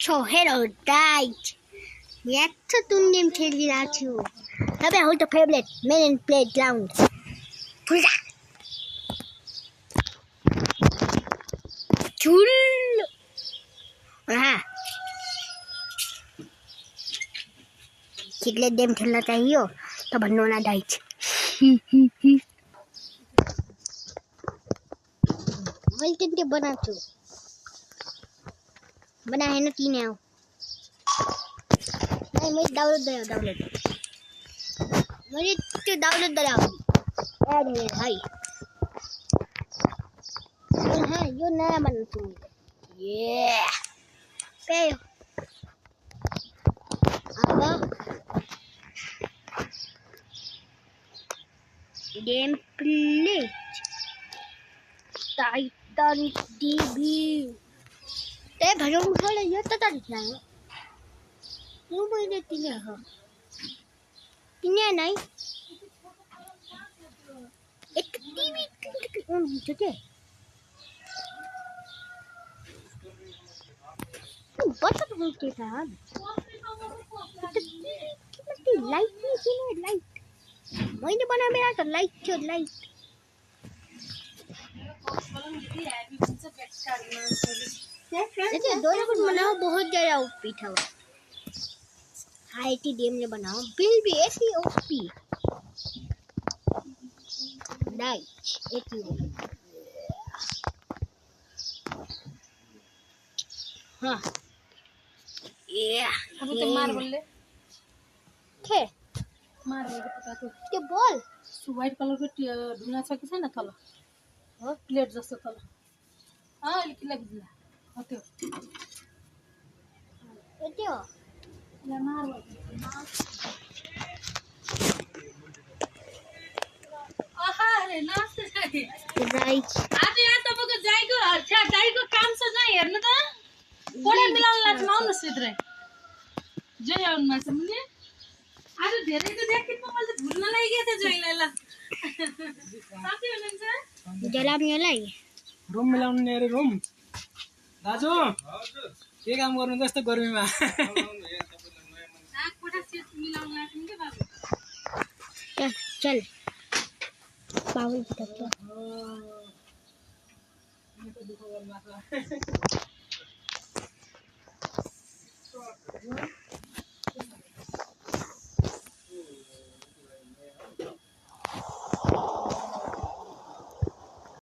છો હેરો રાઈટ મેં તો તું ગેમ ખેલી રહ્યા છું હવે હું તો favourite man and playground પૂરા ચૂલ हाँ कितने गेम खेलना चाहिए तो बनना डाइट वही कितने बना चु बना है ना तीन है नहीं मैं डाउनलोड मुझे तो डाउनलोड कराओ ऐड है भाई हाँ यो नया बना चु ये पे अब गेम प्ले टाइटन टीवी ते भजन उठा ले ये तो तारी क्या है क्यों बोल देती है हाँ तीन नहीं एक टीवी ठीक है बता तो बोलते था लाइट नहीं लाइट मैंने बना मेरा तो लाइट क्यों लाइट देखिए दोनों कुछ बनाओ बहुत ज़्यादा ओपी था वो हाईटी गेम ने बनाओ बिल भी ऐसी ओपी लाइट एक ही हाँ ये अभी तो मार बोल ले थे मार बोल पता तो ये बॉल व्हाइट कलर के ढूंढना सके से ना थला हां प्लेट जैसा थला हां लिख लग दिला होते ये ले मार बोल आहा रे नाच जाए राइट आज यार तब को जाएगो अच्छा जाएगो काम से नहीं हेर्नु त कोडा मिलाउन लाग्छ आउनु सिद्रे जय आउन मा समझे आज धेरै त देख्न मैले भुल्न लागि गए थे जयलाई ल साथी हुनुहुन्छ जला मिलाई रूम मिलाउनु रे रूम दाजु हजुर के काम गर्नु जस्तो गर्मीमा आ कोडा सेट मिलाउन लाग्छ के बाबु चल बाबु की तक दुःख गर्नु